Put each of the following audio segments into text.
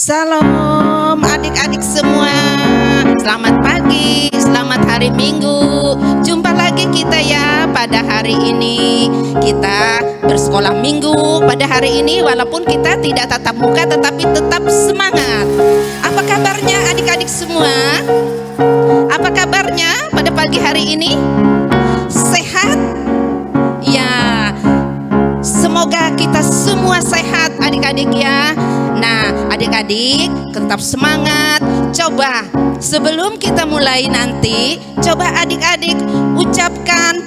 Salam adik-adik semua. Selamat pagi, selamat hari Minggu. Jumpa lagi kita ya pada hari ini. Kita bersekolah minggu pada hari ini. Walaupun kita tidak tatap muka tetapi tetap semangat. Apa kabarnya adik-adik semua? Apa kabarnya pada pagi hari ini? Sehat? Ya, semoga kita semua sehat adik-adik ya. Nah, adik-adik tetap semangat. Coba sebelum kita mulai nanti, coba adik-adik ucapkan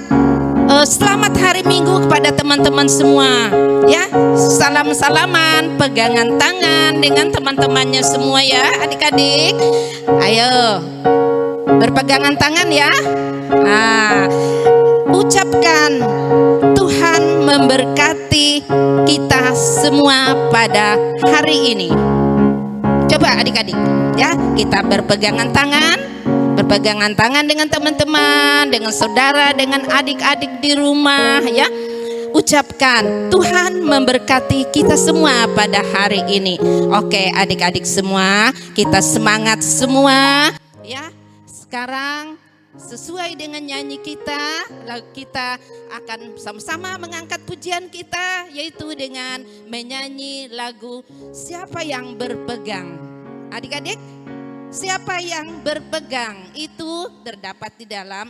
selamat hari Minggu kepada teman-teman semua. Ya, salam-salaman, pegangan tangan dengan teman-temannya semua ya adik-adik. Ayo, berpegangan tangan ya. Nah, ucapkan Tuhan memberkati kita semua pada hari ini. Coba adik-adik ya, kita berpegangan tangan dengan teman-teman, dengan saudara, dengan adik-adik di rumah ya. Ucapkan Tuhan memberkati kita semua pada hari ini. Oke adik-adik semua, kita semangat semua ya. Sekarang sesuai dengan nyanyi kita, lalu kita akan sama-sama mengangkat pujian kita, yaitu dengan menyanyi lagu Siapa Yang Berpegang. Adik-adik, siapa yang berpegang itu terdapat di dalam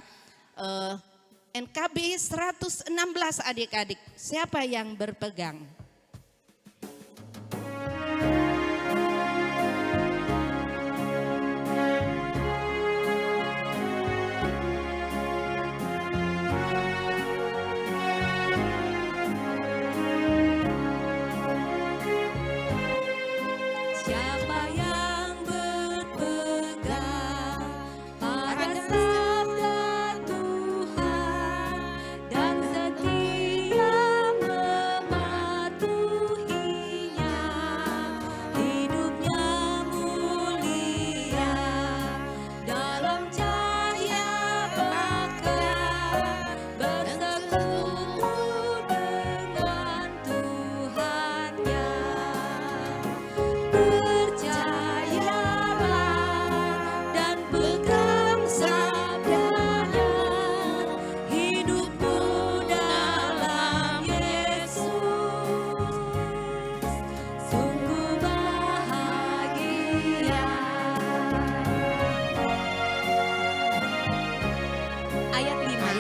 NKB 116 adik-adik. Siapa yang berpegang?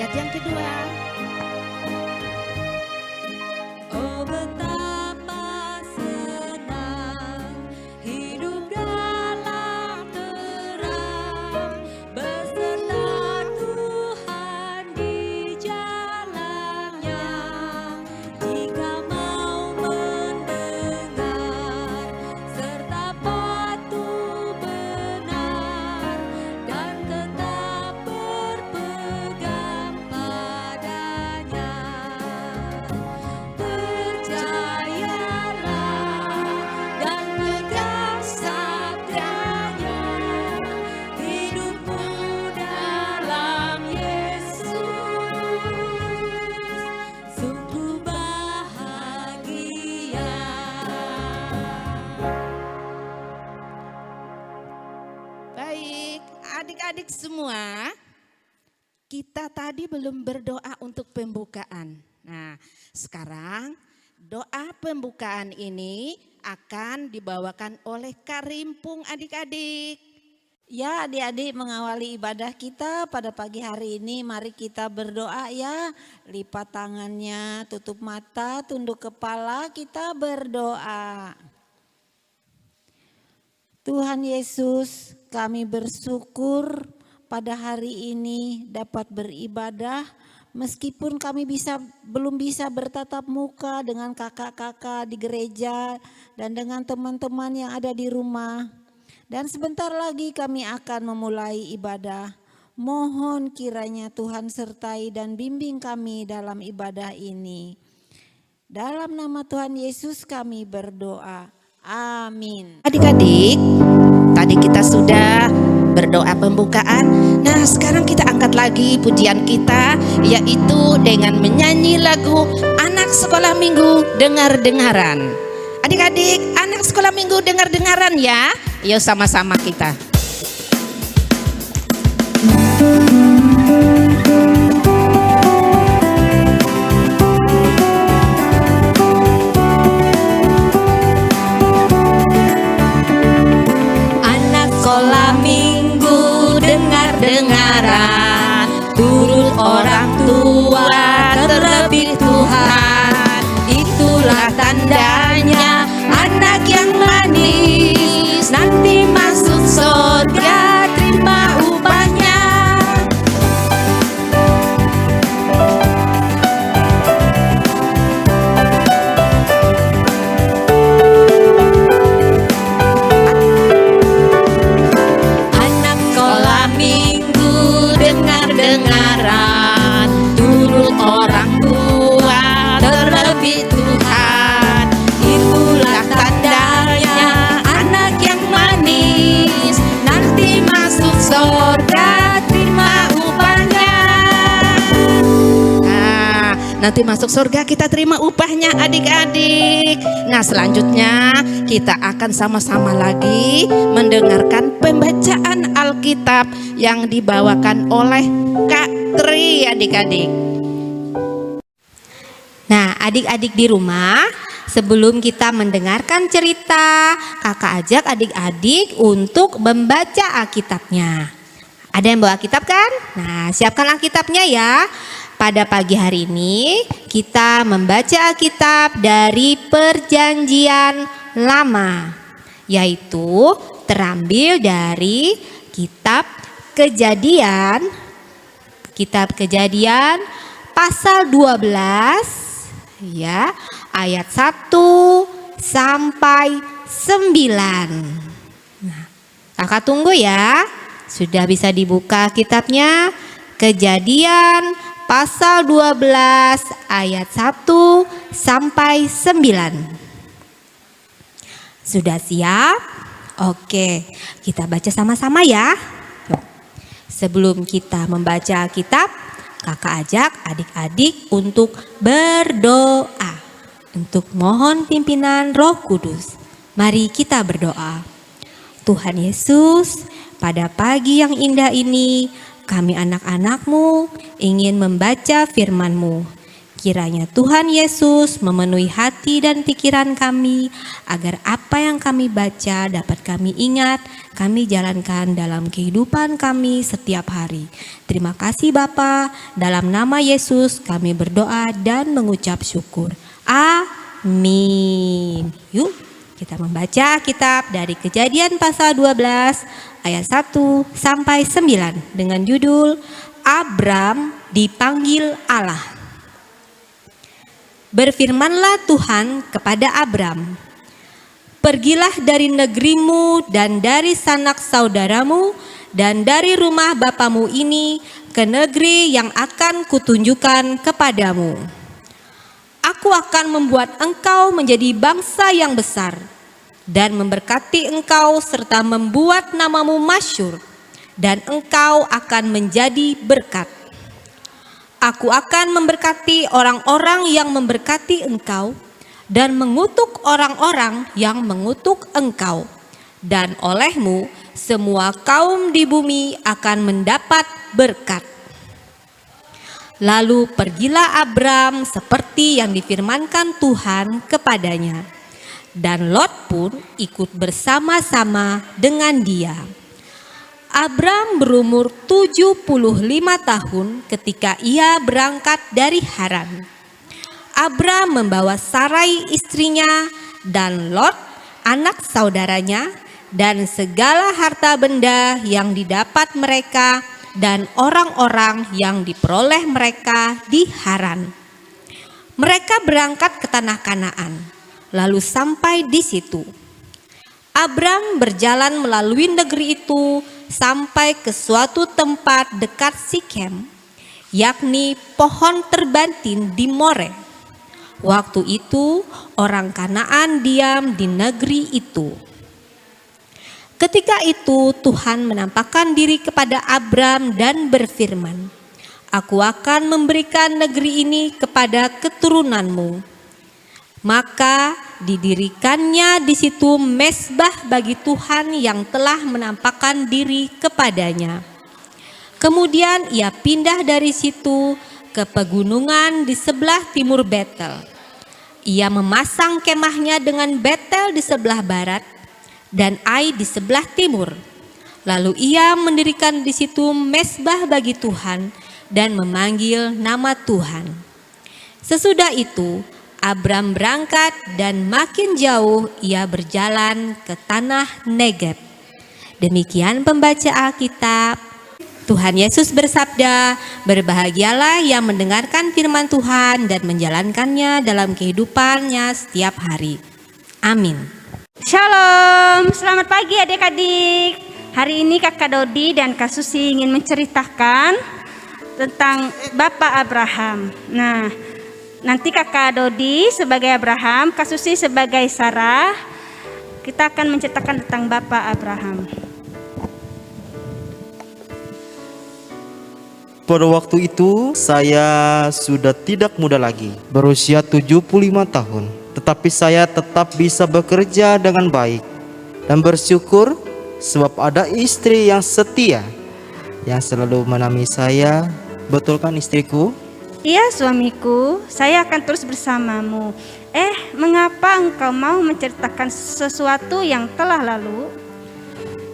Yang kedua, oh betapa senang hidup dalam terang beserta Tuhan di jalannya. Jika mau mendengar serta patuh benar dan tetap berpegang padanya. Percayalah dan pegang sabdanya, hidupmu dalam Yesus sungguh bahagia. Baik, adik-adik semua, kita tadi belum berdoa untuk pembukaan. Nah, sekarang doa pembukaan ini akan dibawakan oleh Kak Rimpung adik-adik. Ya adik-adik, mengawali ibadah kita pada pagi hari ini, mari kita berdoa ya. Lipat tangannya, tutup mata, tunduk kepala, kita berdoa. Tuhan Yesus, kami bersyukur pada hari ini dapat beribadah. Meskipun kami belum bisa bertatap muka dengan kakak-kakak di gereja dan dengan teman-teman yang ada di rumah. Dan sebentar lagi kami akan memulai ibadah. Mohon kiranya Tuhan sertai dan bimbing kami dalam ibadah ini. Dalam nama Tuhan Yesus kami berdoa. Amin. Adik-adik, tadi kita sudah berdoa pembukaan. Nah, sekarang kita angkat lagi pujian kita, yaitu dengan menyanyi lagu Anak Sekolah Minggu Dengar-dengaran. Adik-adik, anak sekolah bersekolah minggu dengar-dengaran ya. Yuk sama-sama kita. Anak sekolah minggu dengar-dengaran, turut orang tua terlebih Tuhan. Itulah tandanya anak yang manis, nanti masuk surga terima upahnya. Anak sekolah minggu dengar-dengaran, turut orang tua terlebih Tuhan. Itulah tandanya anak yang manis, nanti masuk surga terima upahnya. Nah, nanti masuk surga kita terima upahnya adik-adik. Nah, selanjutnya kita akan sama-sama lagi mendengarkan pembacaan Alkitab yang dibawakan oleh Kak Tri adik-adik. Nah, adik-adik di rumah, sebelum kita mendengarkan cerita, kakak ajak adik-adik untuk membaca Alkitabnya. Ada yang bawa Alkitab kan? Nah, siapkan Alkitabnya ya. Pada pagi hari ini kita membaca Alkitab dari Perjanjian Lama, yaitu terambil dari kitab Kejadian pasal 12 ya, ayat 1 sampai 9. Nah, kakak tunggu ya. Sudah bisa dibuka kitabnya. Kejadian pasal 12 ayat 1 sampai 9. Sudah siap? Oke, kita baca sama-sama ya. Sebelum kita membaca kitab, kakak ajak adik-adik untuk berdoa, untuk mohon pimpinan Roh Kudus. Mari kita berdoa. Tuhan Yesus, pada pagi yang indah ini, kami anak-anak-Mu ingin membaca firman-Mu. Kiranya Tuhan Yesus memenuhi hati dan pikiran kami, agar apa yang kami baca dapat kami ingat, kami jalankan dalam kehidupan kami setiap hari. Terima kasih Bapa, dalam nama Yesus kami berdoa dan mengucap syukur. Amin. Yuk kita membaca kitab dari Kejadian pasal 12 ayat 1 sampai 9 dengan judul Abram dipanggil Allah. Berfirmanlah Tuhan kepada Abram, pergilah dari negerimu dan dari sanak saudaramu dan dari rumah bapamu ini ke negeri yang akan kutunjukkan kepadamu. Aku akan membuat engkau menjadi bangsa yang besar dan memberkati engkau serta membuat namamu masyhur, dan engkau akan menjadi berkat. Aku akan memberkati orang-orang yang memberkati engkau dan mengutuk orang-orang yang mengutuk engkau. Dan olehmu semua kaum di bumi akan mendapat berkat. Lalu pergilah Abram seperti yang difirmankan Tuhan kepadanya. Dan Lot pun ikut bersama-sama dengan dia. Abram berumur 75 tahun ketika ia berangkat dari Haran. Abram membawa Sarai istrinya dan Lot anak saudaranya dan segala harta benda yang didapat mereka dan orang-orang yang diperoleh mereka di Haran. Mereka berangkat ke tanah Kanaan, lalu sampai di situ. Abram berjalan melalui negeri itu sampai ke suatu tempat dekat Sikem, yakni pohon terbantin di More. Waktu itu orang Kanaan diam di negeri itu. Ketika itu Tuhan menampakkan diri kepada Abram dan berfirman, "Aku akan memberikan negeri ini kepada keturunanmu." Maka didirikannya di situ mezbah bagi Tuhan yang telah menampakkan diri kepadanya. Kemudian ia pindah dari situ ke pegunungan di sebelah timur Betel. Ia memasang kemahnya dengan Betel di sebelah barat dan Ai di sebelah timur. Lalu ia mendirikan di situ mezbah bagi Tuhan dan memanggil nama Tuhan. Sesudah itu Abram berangkat dan makin jauh ia berjalan ke tanah Negeb. Demikian pembaca Alkitab. Tuhan Yesus bersabda, berbahagialah yang mendengarkan firman Tuhan dan menjalankannya dalam kehidupannya setiap hari. Amin. Shalom, selamat pagi adik-adik. Hari ini Kakak Dodi dan Kak Susi ingin menceritakan tentang Bapak Abraham. Nah, nanti Kakak Dodi sebagai Abraham, Kak Susi sebagai Sarah. Kita akan menceritakan tentang Bapak Abraham. Pada waktu itu saya sudah tidak muda lagi, berusia 75 tahun. Tetapi saya tetap bisa bekerja dengan baik dan bersyukur sebab ada istri yang setia yang selalu menemani saya. Betul kan istriku? Iya suamiku, saya akan terus bersamamu. Mengapa engkau mau menceritakan sesuatu yang telah lalu?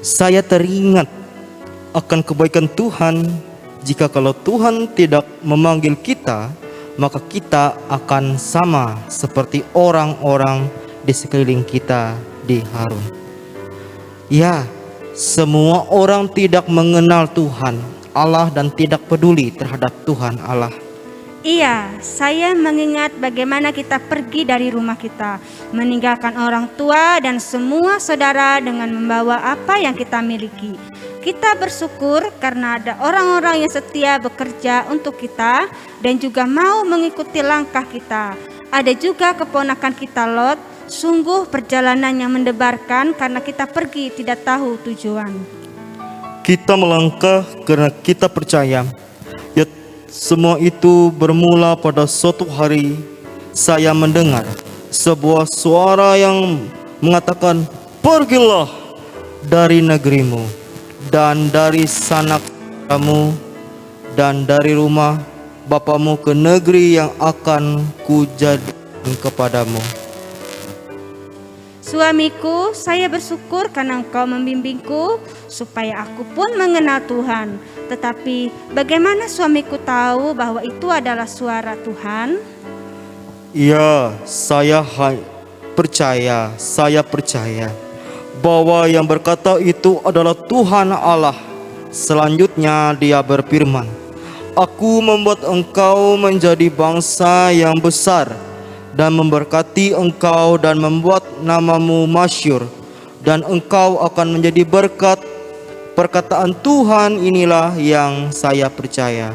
Saya teringat akan kebaikan Tuhan. Jika kalau Tuhan tidak memanggil kita, maka kita akan sama seperti orang-orang di sekeliling kita di Harun. Ya, semua orang tidak mengenal Tuhan Allah dan tidak peduli terhadap Tuhan Allah. Iya, saya mengingat bagaimana kita pergi dari rumah kita, meninggalkan orang tua dan semua saudara dengan membawa apa yang kita miliki. Kita bersyukur karena ada orang-orang yang setia bekerja untuk kita dan juga mau mengikuti langkah kita. Ada juga keponakan kita Lot, sungguh perjalanan yang mendebarkan karena kita pergi tidak tahu tujuan. Kita melangkah karena kita percaya. Ya, semua itu bermula pada suatu hari saya mendengar sebuah suara yang mengatakan, "Pergilah dari negerimu dan dari sanak kamu dan dari rumah bapamu ke negeri yang akan kujadikan kepadamu." Suamiku, saya bersyukur karena engkau membimbingku supaya aku pun mengenal Tuhan. Tetapi bagaimana suamiku tahu bahwa itu adalah suara Tuhan? Ya, saya percaya bahwa yang berkata itu adalah Tuhan Allah. Selanjutnya dia berfirman, "Aku membuat engkau menjadi bangsa yang besar dan memberkati engkau dan membuat namamu masyhur, dan engkau akan menjadi berkat." Perkataan Tuhan inilah yang saya percaya.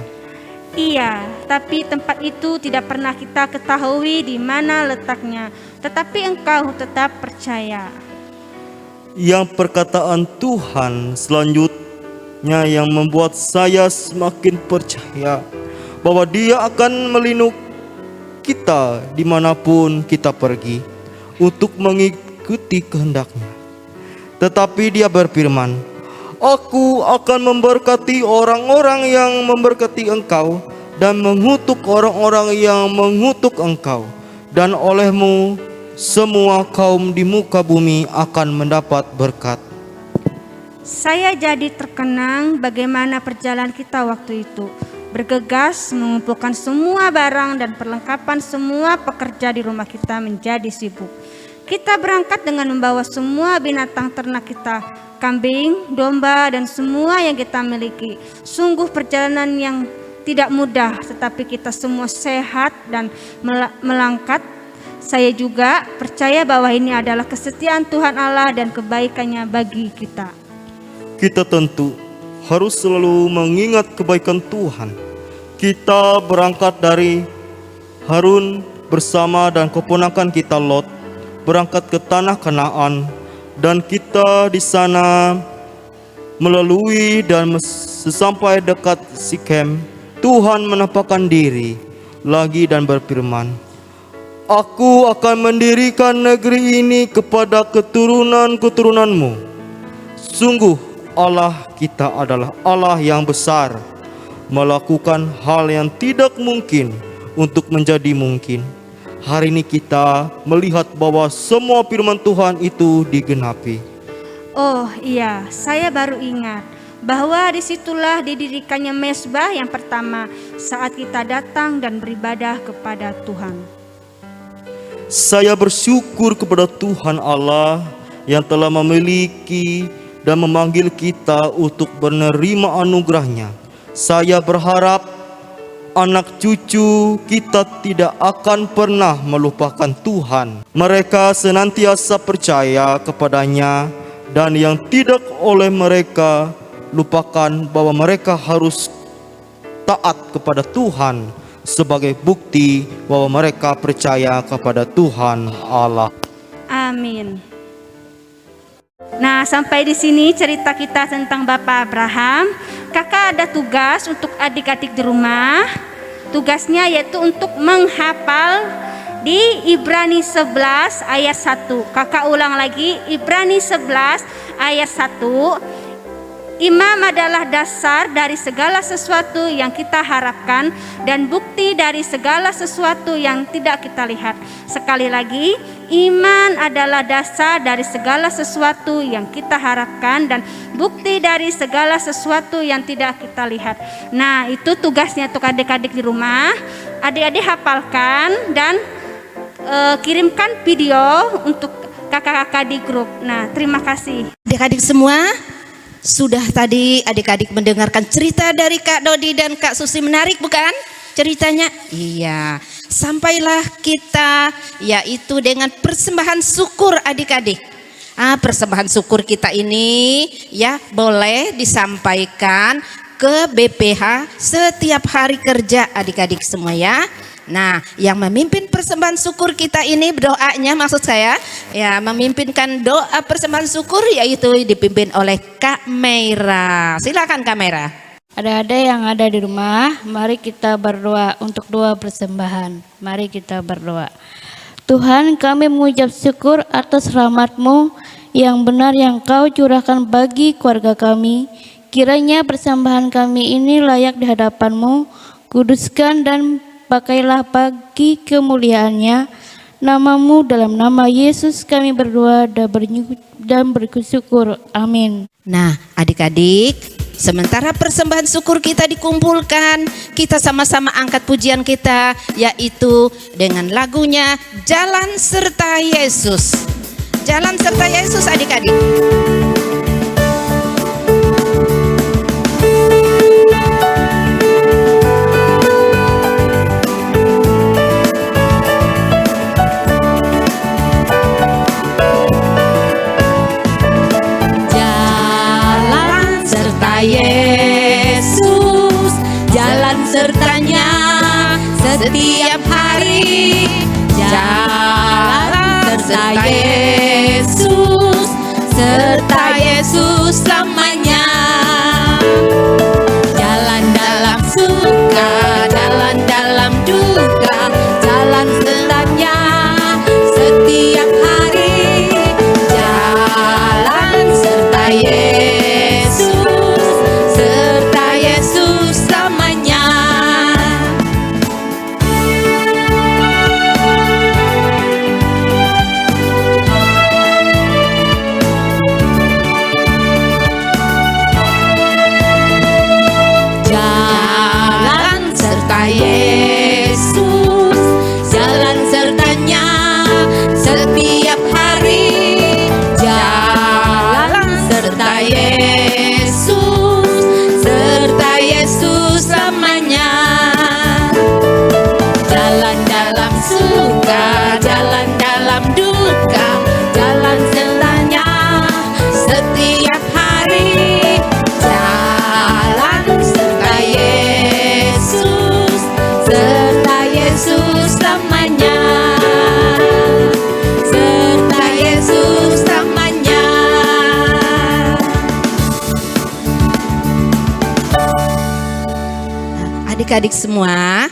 Iya, tapi tempat itu tidak pernah kita ketahui di mana letaknya, tetapi engkau tetap percaya. Yang perkataan Tuhan selanjutnya yang membuat saya semakin percaya bahwa Dia akan melindungi kita dimanapun kita pergi untuk mengikuti kehendak-Nya. Tetapi Dia berfirman, "Aku akan memberkati orang-orang yang memberkati engkau dan mengutuk orang-orang yang mengutuk engkau, dan olehmu semua kaum di muka bumi akan mendapat berkat." Saya jadi terkenang bagaimana perjalanan kita waktu itu. Bergegas mengumpulkan semua barang dan perlengkapan semua pekerja di rumah kita menjadi sibuk. Kita berangkat dengan membawa semua binatang ternak kita, kambing, domba, dan semua yang kita miliki. Sungguh perjalanan yang tidak mudah, tetapi kita semua sehat dan melangkat. Saya juga percaya bahwa ini adalah kesetiaan Tuhan Allah dan kebaikannya bagi kita. Kita tentu harus selalu mengingat kebaikan Tuhan. Kita berangkat dari Harun bersama dan keponakan kita Lot, berangkat ke tanah Kanaan, dan kita di sana melalui dan sesampai dekat Sikem, Tuhan menampakkan diri lagi dan berfirman, Aku akan mendirikan negeri ini kepada keturunan-keturunanmu. Sungguh Allah kita adalah Allah yang besar, melakukan hal yang tidak mungkin untuk menjadi mungkin. Hari ini kita melihat bahwa semua firman Tuhan itu digenapi. Oh iya, saya baru ingat bahwa disitulah didirikannya mezbah yang pertama saat kita datang dan beribadah kepada Tuhan. Saya bersyukur kepada Tuhan Allah yang telah memiliki dan memanggil kita untuk menerima anugerahnya. Saya berharap anak cucu kita tidak akan pernah melupakan Tuhan. Mereka senantiasa percaya kepadanya, dan yang tidak oleh mereka lupakan bahwa mereka harus taat kepada Tuhan sebagai bukti bahwa mereka percaya kepada Tuhan Allah. Amin. Nah, sampai di sini cerita kita tentang Bapak Abraham. Kakak ada tugas untuk adik-adik di rumah. Tugasnya yaitu untuk menghafal di Ibrani 11 ayat 1. Kakak ulang lagi, Ibrani 11 ayat 1. Imam adalah dasar dari segala sesuatu yang kita harapkan dan bukti dari segala sesuatu yang tidak kita lihat. Sekali lagi, iman adalah dasar dari segala sesuatu yang kita harapkan dan bukti dari segala sesuatu yang tidak kita lihat. Nah, itu tugasnya untuk adik-adik di rumah. Adik-adik hafalkan dan kirimkan video untuk kakak-kakak di grup. Nah, terima kasih. Adik-adik semua, sudah tadi adik-adik mendengarkan cerita dari Kak Dodi dan Kak Susi, menarik bukan ceritanya? Iya, sampailah kita yaitu dengan persembahan syukur adik-adik. Persembahan syukur kita ini ya boleh disampaikan ke BPH setiap hari kerja adik-adik semua ya. Nah, yang memimpin persembahan syukur kita ini, doanya maksud saya, ya memimpinkan doa persembahan syukur yaitu dipimpin oleh Kak Meira. Silakan Kak Meira. Adik-adik yang ada di rumah, mari kita berdoa untuk doa persembahan. Mari kita berdoa. Tuhan, kami mengucap syukur atas rahmat-Mu yang benar yang Kau curahkan bagi keluarga kami. Kiranya persembahan kami ini layak di hadapan-Mu, kuduskan dan pakailah bagi kemuliaannya. Namamu, dalam nama Yesus kami berdoa dan bersyukur. Amin. Nah, adik-adik, sementara persembahan syukur kita dikumpulkan, kita sama-sama angkat pujian kita, yaitu dengan lagunya Jalan Serta Yesus. Jalan Serta Yesus adik-adik. Yesus, jalan sertanya setiap hari. Jalan serta Yesus, serta Yesus selamanya. Jalan dalam suka, jalan dalam duka, jalan sertanya setiap hari. Jalan serta Yesus, serta Yesus selamanya. Jalan serta Yesus, jalan sertanya setiap hari. Jalan serta Yesus, serta Yesus selamanya. Jalan dalam suka, jalan dalam duka, jalan sertanya setiap hari. Jalan serta Yesus, serta Yesus selamanya. Serta Yesus selamanya. Adik-adik semua,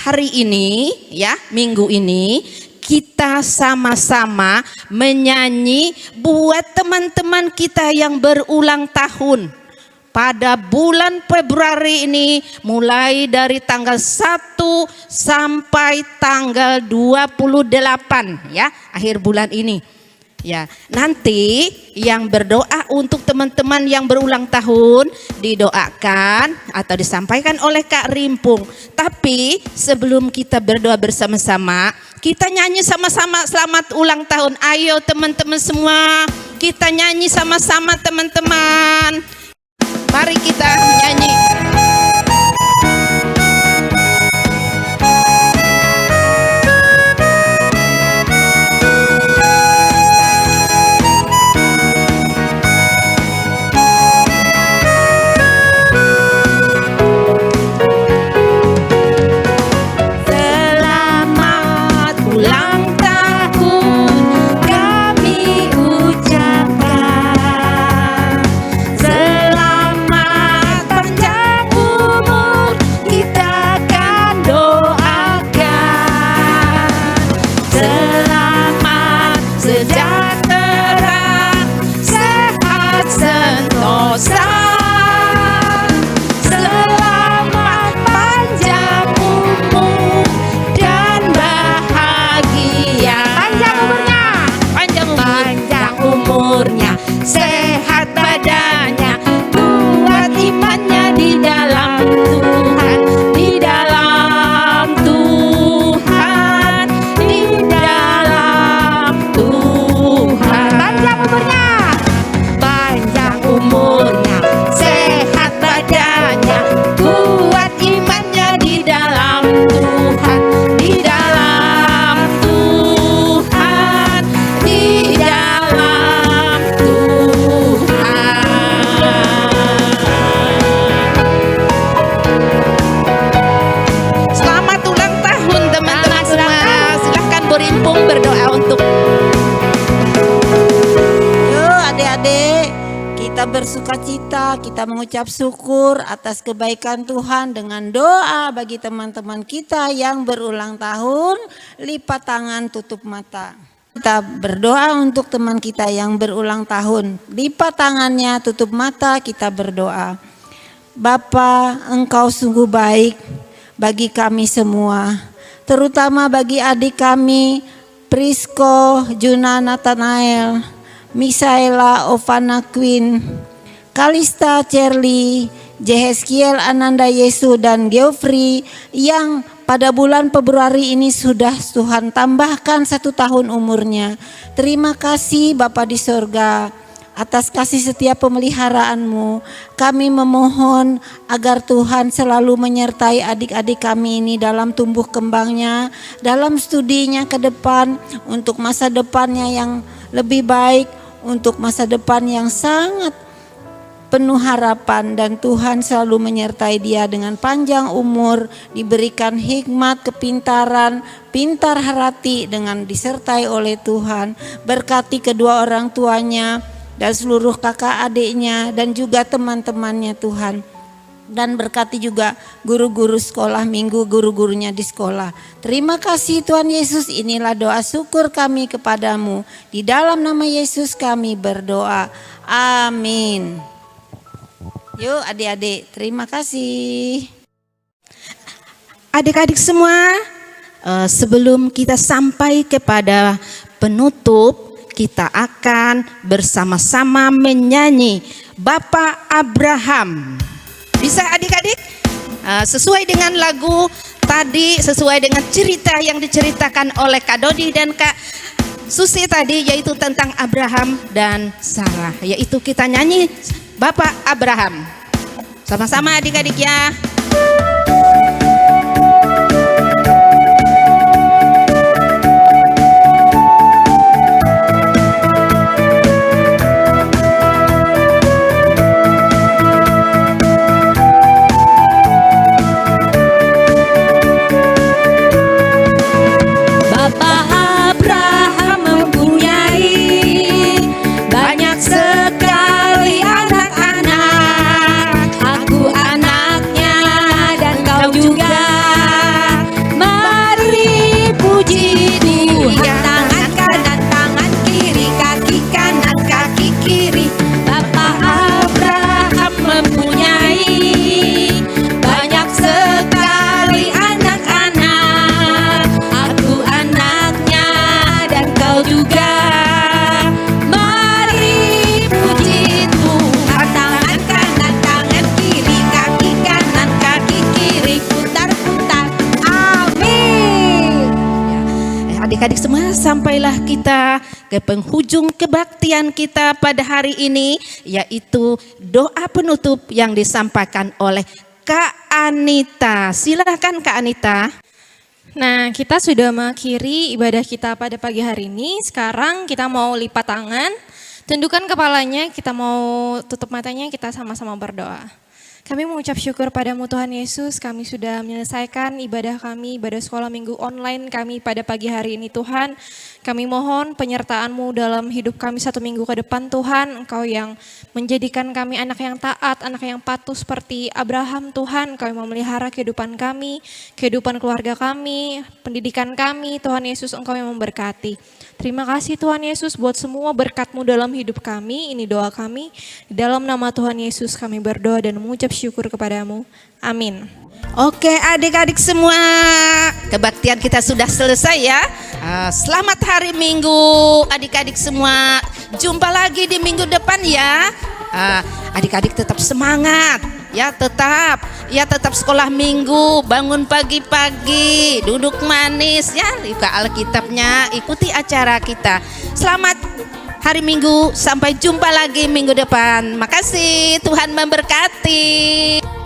hari ini ya, minggu ini kita sama-sama menyanyi buat teman-teman kita yang berulang tahun pada bulan Februari ini, mulai dari tanggal 1 sampai tanggal 28 ya, akhir bulan ini. Ya, nanti yang berdoa untuk teman-teman yang berulang tahun didoakan atau disampaikan oleh Kak Rimpung. Tapi sebelum kita berdoa bersama-sama, kita nyanyi sama-sama selamat ulang tahun. Ayo teman-teman semua, kita nyanyi sama-sama teman-teman. Mari kita nyanyi. Sehat badannya, kuat imannya di dalam Tuhan, di dalam Tuhan, di dalam Tuhan. Panjang umurnya, sehat badannya, kuat imannya di dalam Tuhan, di dalam Tuhan, di dalam Selamat ulang tahun teman-teman semua. Silahkan Bu Rimpung berdoa untuk. Yuk adik-adik, kita bersuka cita, kita mengucap syukur atas kebaikan Tuhan dengan doa bagi teman-teman kita yang berulang tahun. Lipat tangan, tutup mata. Kita berdoa untuk teman kita yang berulang tahun. Lipat tangannya, tutup mata, kita berdoa. Bapa, Engkau sungguh baik bagi kami semua, terutama bagi adik kami Prisko, Juna Nathanael, Misaela Ovana Queen, Kalista Cherly, Jeheskiel Ananda Yesu dan Geoffrey yang pada bulan Februari ini sudah Tuhan tambahkan 1 tahun umurnya. Terima kasih Bapa di sorga atas kasih setia pemeliharaanmu. Kami memohon agar Tuhan selalu menyertai adik-adik kami ini dalam tumbuh kembangnya, dalam studinya ke depan, untuk masa depannya yang lebih baik, untuk masa depan yang sangat penuh harapan, dan Tuhan selalu menyertai dia dengan panjang umur, diberikan hikmat, kepintaran, pintar hati dengan disertai oleh Tuhan. Berkati kedua orang tuanya dan seluruh kakak adiknya dan juga teman-temannya Tuhan. Dan berkati juga guru-guru sekolah minggu, guru-gurunya di sekolah. Terima kasih Tuhan Yesus, inilah doa syukur kami kepadamu. Di dalam nama Yesus kami berdoa. Amin. Yuk adik-adik, terima kasih. Adik-adik semua, sebelum kita sampai kepada penutup, kita akan bersama-sama menyanyi Bapak Abraham. Bisa adik-adik? Sesuai dengan lagu tadi, sesuai dengan cerita yang diceritakan oleh Kak Dodi dan Kak Susi tadi, yaitu tentang Abraham dan Sarah. Yaitu kita nyanyi Bapak Abraham. Sama-sama adik-adik ya. Sekali anak-anak, aku anaknya sampailah kita ke penghujung kebaktian kita pada hari ini, yaitu doa penutup yang disampaikan oleh Kak Anita. Silakan Kak Anita. Nah, kita sudah mengakhiri ibadah kita pada pagi hari ini. Sekarang kita mau lipat tangan, tundukkan kepalanya, kita mau tutup matanya, kita sama-sama berdoa. Kami mengucap syukur padamu Tuhan Yesus, kami sudah menyelesaikan ibadah kami, ibadah sekolah minggu online kami pada pagi hari ini Tuhan. Kami mohon penyertaan-Mu dalam hidup kami 1 minggu ke depan Tuhan. Engkau yang menjadikan kami anak yang taat, anak yang patuh seperti Abraham Tuhan. Engkau yang memelihara kehidupan kami, kehidupan keluarga kami, pendidikan kami. Tuhan Yesus, Engkau yang memberkati. Terima kasih Tuhan Yesus buat semua berkat-Mu dalam hidup kami. Ini doa kami. Di dalam nama Tuhan Yesus kami berdoa dan mengucap syukur kepadamu. Amin. Oke adik-adik semua, kebaktian kita sudah selesai ya. Selamat hari Minggu adik-adik semua. Jumpa lagi di minggu depan ya. Adik-adik tetap semangat ya, tetap sekolah minggu, bangun pagi-pagi, duduk manis ya, buka Alkitabnya, ikuti acara kita. Selamat hari Minggu, sampai jumpa lagi minggu depan. Makasih, Tuhan memberkati.